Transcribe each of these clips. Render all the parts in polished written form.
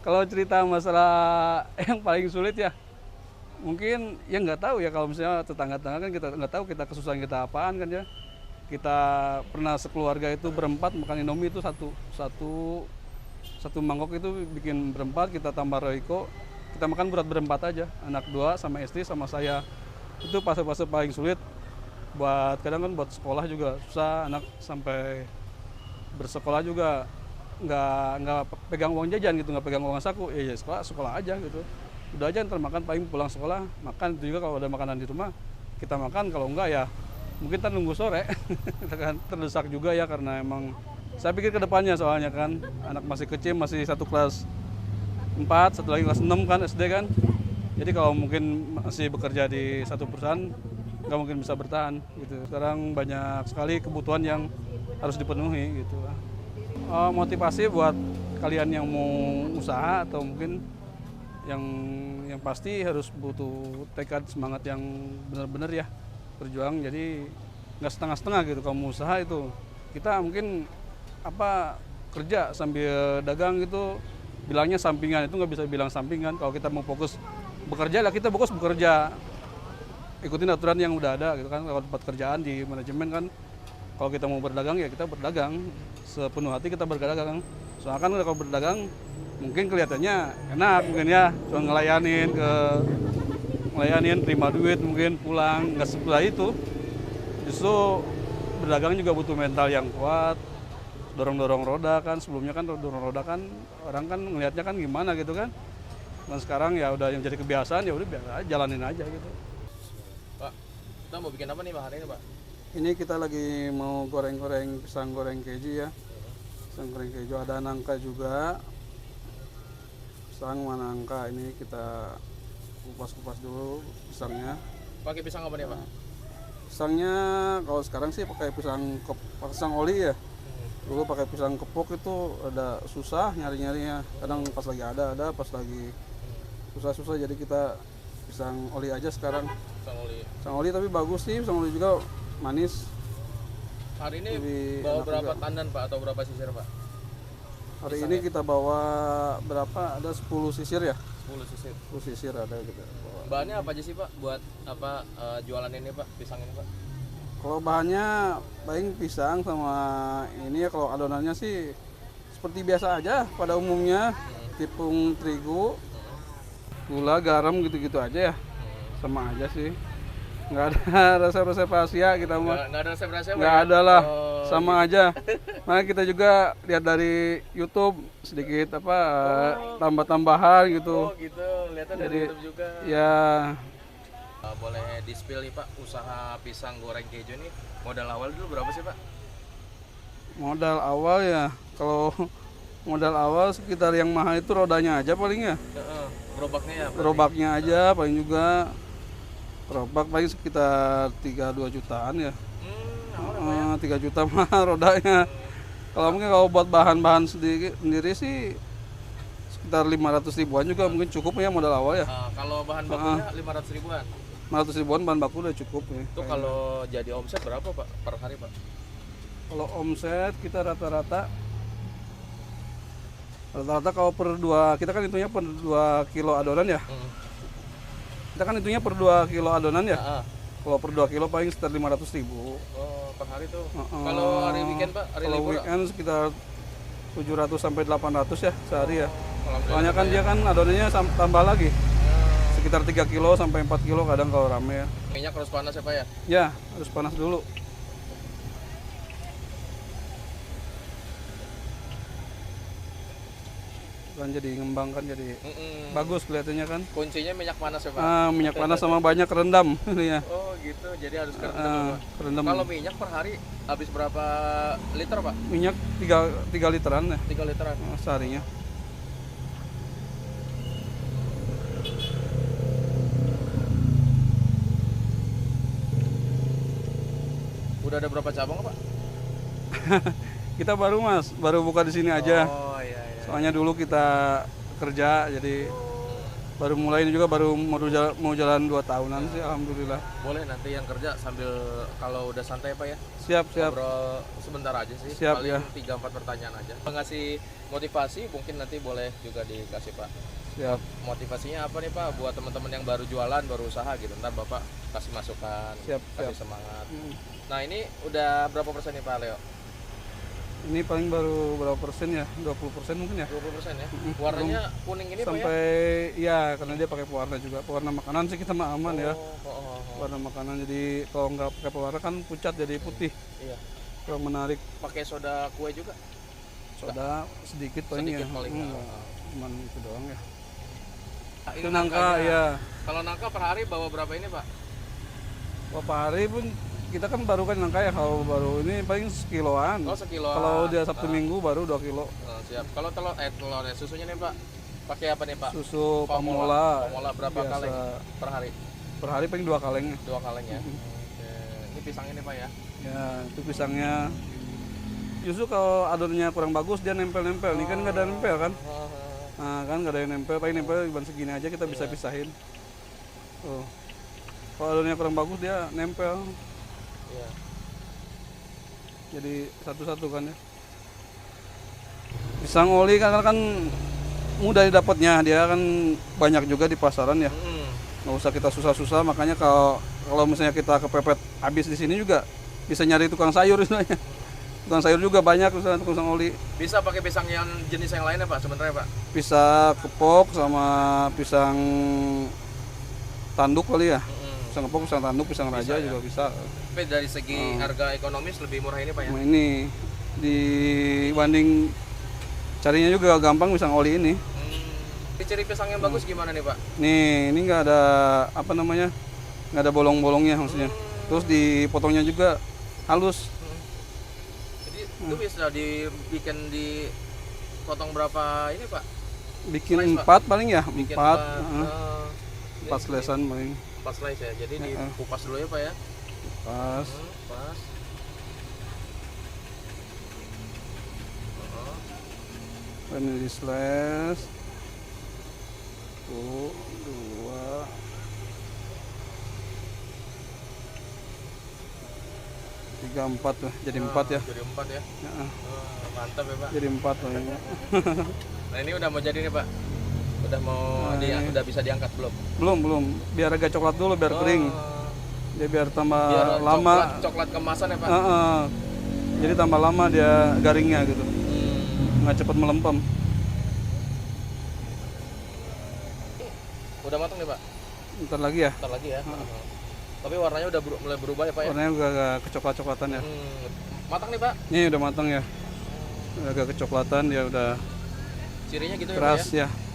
Kalau cerita masalah yang paling sulit ya, mungkin ya nggak tahu ya kalau misalnya tetangga-tetangga kan kita nggak tahu kita kesusahan kita apaan kan ya. Kita pernah sekeluarga itu berempat makan Indomie itu satu satu satu mangkok itu bikin berempat kita tambah Royco kita makan berat berempat aja anak dua sama istri sama saya itu fase-fase paling sulit buat kadang kan buat sekolah juga susah anak sampai bersekolah juga nggak pegang uang jajan gitu nggak pegang uang saku ya sekolah sekolah aja gitu udah aja ntar makan paling pulang sekolah makan itu juga kalau ada makanan di rumah kita makan kalau enggak ya mungkin ntar nunggu sore kan terdesak juga ya karena emang saya pikir kedepannya soalnya kan anak masih kecil masih satu kelas 4 satu lagi kelas 6 kan SD kan jadi kalau mungkin masih bekerja di satu perusahaan nggak mungkin bisa bertahan gitu sekarang banyak sekali kebutuhan yang harus dipenuhi gitu. Motivasi buat kalian yang mau usaha atau mungkin yang pasti harus butuh tekad semangat yang benar-benar ya berjuang jadi nggak setengah-setengah gitu kalau mau usaha itu kita mungkin apa kerja sambil dagang gitu bilangnya sampingan itu nggak bisa bilang sampingan kalau kita mau fokus bekerja lah kita fokus bekerja ikutin aturan yang udah ada gitu kan kalau tempat kerjaan di manajemen kan kalau kita mau berdagang ya kita berdagang sepenuh hati kita berdagang soalnya kan kalau berdagang mungkin kelihatannya enak mungkin ya cuma ngelayanin terima duit mungkin pulang nggak sebelah itu justru berdagang juga butuh mental yang kuat dorong roda kan sebelumnya kan dorong roda kan orang kan ngelihatnya kan gimana gitu kan dan sekarang ya udah yang jadi kebiasaan ya udah biasa aja, jalanin aja gitu. Pak, kita mau bikin apa nih Pak hari ini Pak? Ini kita lagi mau goreng-goreng pisang goreng keju ya. Pisang goreng keju ada nangka juga. Pisang mana nangka ini kita kupas-kupas dulu pisangnya. Pakai pisang apa nih Pak? Pisangnya kalau sekarang sih pakai pisang oli ya. Dulu pakai pisang kepok itu ada susah nyari-nyarinya. Kadang pas lagi ada pas lagi susah-susah jadi kita pisang oli aja sekarang. Pisang oli. Pisang oli tapi bagus sih, pisang oli juga manis. Hari ini Lebih bawa enak berapa juga. tandan Pak atau berapa sisir Pak? Hari Pisang ini ya? kita bawa berapa? Ada 10 sisir ya? 10 sisir. 10 sisir ada kita bawa. Bahannya apa aja sih Pak buat apa jualan ini Pak, pisang ini Pak? Kalau bahannya paling pisang sama ini ya kalau adonannya sih seperti biasa aja pada umumnya tepung terigu, gula, garam gitu-gitu aja ya. Sama aja sih. Nggak ada resep-resep rahasia kita mah. Nggak ada resep-resep Nggak Pak, ada ya? lah, Oh, sama aja. Nah kita juga lihat dari YouTube sedikit apa tambah-tambahan gitu. Oh gitu, lihatnya dari Jadi YouTube juga. ya Boleh di-spill nih Pak, usaha pisang goreng keju ini modal awal dulu berapa sih Pak? modal awal ya kalau modal awal sekitar yang mahal itu rodanya aja paling ya. Gerobaknya ya? Berarti? Gerobaknya aja paling juga gerobak paling sekitar 32 jutaan ya. Awal ya Pak ya? 3 juta mah rodanya. Kalau mungkin kalau buat bahan-bahan sendiri sih sekitar 500 ribuan juga mungkin cukup ya modal awal ya. Kalau bahan bakunya 500 ribuan. 500 ribuan bahan baku udah cukup ya. Itu kalau jadi omset berapa Pak per hari Pak? Kalau omset kita rata-rata kalau per 2 kita kan hitungnya per 2 kilo adonan ya. Kita kan hitungnya per 2 kilo adonan ya. Kalau per 2 kilo paling sekitar 500 ribu. Oh, per hari tuh. Kalau hari weekend Pak, hari Kalau libur? weekend sekitar 700 sampai 800 ya sehari ya. Alhamdulillah. Soalnya kan dia kan adonannya tambah lagi. Sekitar 3 kilo sampai 4 kilo kadang kalau rame ya. Minyak harus panas ya Pak ya? Ya, harus panas dulu. Kan jadi ngembang kan jadi bagus kelihatannya kan. Kuncinya minyak panas ya Pak? Minyak panas sama banyak rendam ini ya. Oh gitu, jadi harus kerendam ya, Pak? Kerendam. Kalau minyak per hari habis berapa liter Pak? Minyak 3 literan ya 3 literan. seharinya. Udah ada berapa cabang Pak? Kita baru buka di sini aja. Oh iya iya. Soalnya dulu kita kerja jadi Baru mulai ini juga baru mau jalan 2 tahunan sih, alhamdulillah. Boleh nanti yang kerja sambil kalau udah santai Pak ya. Siap. Ngobrol sebentar aja sih. Siap, Paling ya. 3-4 pertanyaan aja. Ngasih motivasi mungkin nanti boleh juga dikasih Pak. Siap. Motivasinya apa nih Pak buat teman-teman yang baru jualan, baru usaha gitu. Ntar Bapak kasih masukan, Siap. kasih semangat. Nah, ini udah berapa persen nih Pak Leo? Ini paling baru berapa persen ya? 20% mungkin ya? 20% ya. Warnanya kuning ini Pak ya? Sampai ya, karena dia pakai pewarna juga. Pewarna makanan sih kita mah aman ya. Oh. Warna makanan, jadi kalau nggak pakai pewarna kan pucat jadi putih. Iya. Kurang menarik. Pakai soda kue juga? Soda sedikit paling Sedikit ya. paling. Cuman itu doang ya. Ini Itu nangka nangkanya. ya. Kalau nangka per hari bawa berapa ini Pak? Beberapa hari pun kita kan baru kan nangka ya, kalau baru ini paling sekiloan. Oh, sekiloan. Kalau dia Sabtu Minggu baru 2 kilo. Siap. Kalau telurnya susunya nih Pak, pakai apa nih Pak? Susu Pamola. Pamola. Berapa Biasa. kaleng per hari? Per hari paling 2 kaleng. 2 kaleng ya. Oke. Ini pisang ini Pak ya? Ya, itu pisangnya. Justru kalau adonannya kurang bagus dia nempel-nempel. Ini kan nggak ada nempel kan? Nah, kan nggak ada yang nempel. Paling nempel cuma segini aja kita bisa pisahin. Oh. Kalau adonannya kurang bagus dia nempel. Iya. Jadi satu-satu kan ya. Pisang oli kan mudah didapatnya, dia kan banyak juga di pasaran ya. Nggak usah kita susah-susah, makanya kalau misalnya kita kepepet habis di sini juga bisa nyari tukang sayur istilahnya. Tukang sayur juga banyak misalnya tukang oli. Bisa pakai pisang yang jenis yang lainnya Pak sebenarnya Pak? Bisa kepok sama pisang tanduk kali ya. Pisang kepok, pisang tanduk, pisang raja ya? juga bisa. Tapi dari segi harga ekonomis lebih murah ini Pak ya? Nah, ini dibanding carinya juga gampang pisang oli ini. Ciri pisang yang bagus gimana nih Pak? Nih, ini nggak ada apa namanya, nggak ada bolong-bolongnya maksudnya. Terus dipotongnya juga halus. Jadi itu bisa dipotong berapa ini Pak? Bikin Slice, 4 paling ya, Bikin 4 ini slicean paling. 4 slice ya. Jadi dikupas dulu ya Pak ya? Pas. Pas. Ini di slice. 1, 2, 3, 4 tuh. Jadi 4 ya. Jadi 4 ya. Ya, Mantap ya Pak. jadi 4 tuh ini. Nah ini udah mau jadi nih Pak. Udah mau udah bisa diangkat belum? Belum. Biar agak coklat dulu biar kering. Dia biar tambah Biar lama. coklat kemasan ya Pak. Jadi tambah lama dia garingnya gitu. Nggak cepat melempem. Udah matang nih Pak? Ntar lagi ya. Ntar lagi ya. Tapi warnanya udah mulai berubah ya Pak ya? Warnanya udah agak kecoklat-coklatan ya. Matang nih Pak? Ini udah matang ya. Udah agak kecoklatan, dia udah Cirinya gitu keras ya Pak ya?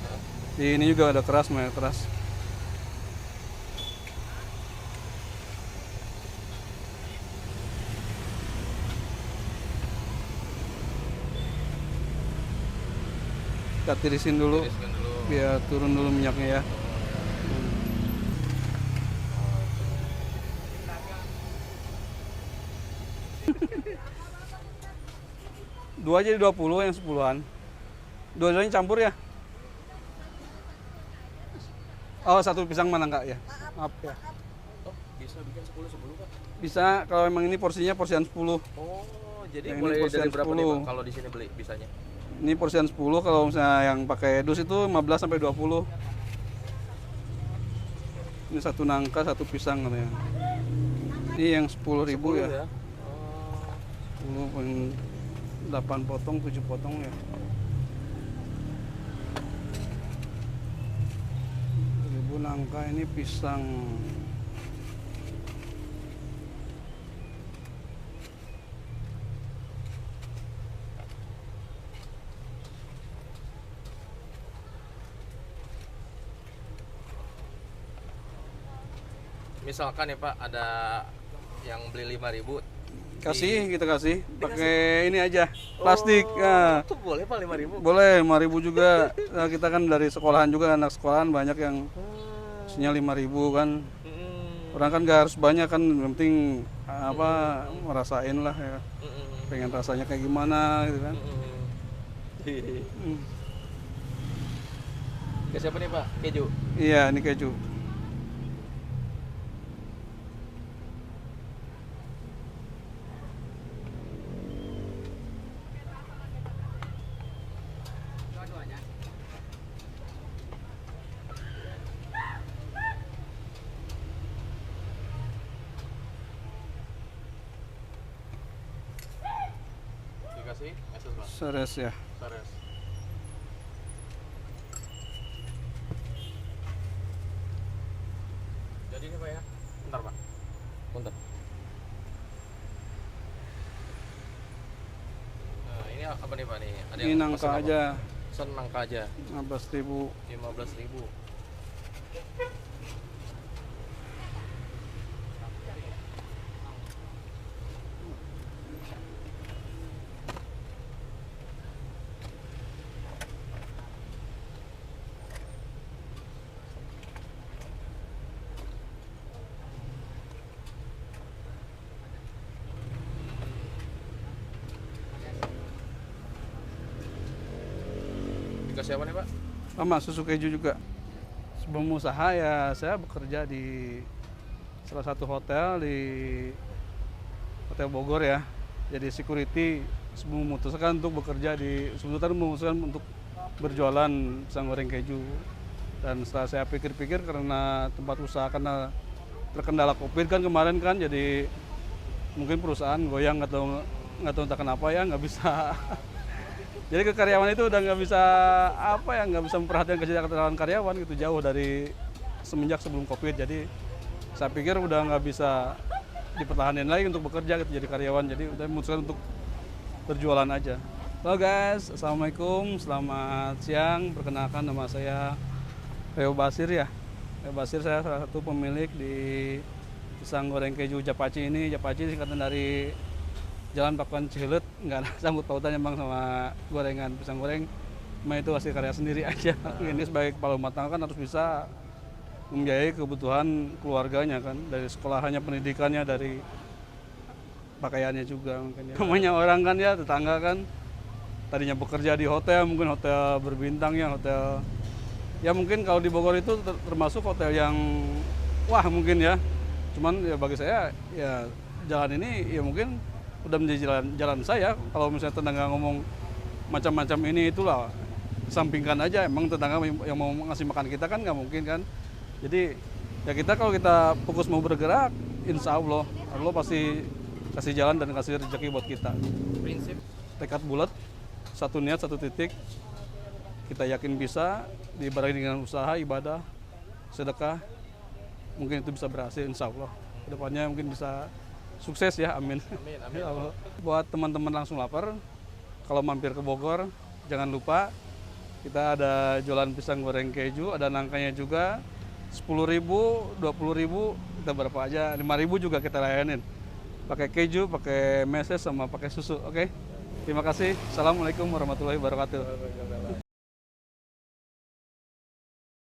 Di ini juga ada keras, malah keras. Kita tirisin dulu, Tiriskan dulu. biar turun dulu minyaknya ya. Dua jadi 20 yang 10-an. Dua-duanya campur ya? Oh, satu pisang mana enggak ya? Maaf ya. Oh, bisa bikin 10 Pak? Bisa, kalau emang ini porsinya porsian 10. Oh, jadi Yang ini mulai porsian dari berapa nih 10. Pak kalau di sini beli bisanya? Ini porsian 10, kalau misalnya yang pakai dus itu 15 sampai 20. Ini satu nangka, satu pisang katanya. Ini yang 10.000 ya. 10 paling 8 potong, 7 potong ya. 1000 nangka, ini pisang. Misalkan ya Pak ada yang beli 5.000 Kita kasih pakai ini aja, plastik. Nah, itu boleh Pak 5.000? boleh 5.000 juga. Nah, kita kan dari sekolahan juga, anak sekolahan banyak yang isinya 5.000 kan. Orang kan gak harus banyak kan, yang penting apa ngerasain lah ya. Pengen rasanya kayak gimana gitu kan. Ke siapa nih Pak? Keju. Iya, ini keju. Dikasih meses Pak. Seres ya. Sares. Jadi ini Pak ya. Bentar Pak. Bentar. Nah, ini apa nih Pak nih? Ada Ini yang nangka pesan apa? aja, Pesan nangka aja. 15.000. 15.000. Dikasih apa nih Pak? Sama susu keju juga. Sebelum usaha ya saya bekerja di salah satu hotel di Hotel Bogor ya. Jadi security sebelum memutuskan untuk bekerja di sebentar memutuskan untuk berjualan pisang goreng keju. Dan setelah saya pikir-pikir karena tempat usaha karena terkendala Covid kan kemarin kan, jadi mungkin perusahaan goyang atau nggak tahu entah kenapa ya nggak bisa. Jadi ke karyawan itu udah nggak bisa apa ya, nggak bisa memperhatikan kesejahteraan karyawan gitu, jauh dari semenjak sebelum Covid. Jadi saya pikir udah nggak bisa dipertahankan lagi untuk bekerja gitu jadi karyawan. Jadi udah memutuskan untuk berjualan aja. Halo guys, assalamualaikum, selamat siang. Perkenalkan nama saya Reo Basir ya. Reo Basir, saya salah satu pemilik di pisang goreng keju Japaci ini. Japaci singkatan dari Jalan Pakuan Cihilet, nggak ada sangkut pautannya bang sama gorengan pisang goreng. Cuma itu hasil karya sendiri aja. Ini sebagai kepala rumah tangga kan harus bisa membiayai kebutuhan keluarganya kan, dari sekolahannya, pendidikannya, dari pakaiannya juga mungkin ya. Namanya orang kan ya, tetangga kan tadinya bekerja di hotel, mungkin hotel berbintang ya, hotel ya mungkin kalau di Bogor itu termasuk hotel yang wah mungkin ya. Cuman ya bagi saya ya jalan ini ya mungkin udah menjadi jalan saya. Kalau misalnya tetangga ngomong macam-macam ini itulah, sampingkan aja. Emang tetangga yang mau ngasih makan kita kan nggak mungkin kan. Jadi ya kita kalau kita fokus mau bergerak, insya Allah pasti kasih jalan dan kasih rezeki buat kita. Prinsip Tekad bulat, satu niat, satu titik. Kita yakin bisa dibarengi dengan usaha, ibadah, sedekah. Mungkin itu bisa berhasil, insya Allah. Kedepannya mungkin bisa sukses ya, amin. amin, amin. Ya Allah. Buat teman-teman langsung lapar, kalau mampir ke Bogor, jangan lupa kita ada jualan pisang goreng keju, ada nangkanya juga. 10.000, 20.000, kita berapa aja, 5.000 juga kita layanin. Pakai keju, pakai meses, sama pakai susu, oke? Terima kasih. Assalamualaikum warahmatullahi wabarakatuh.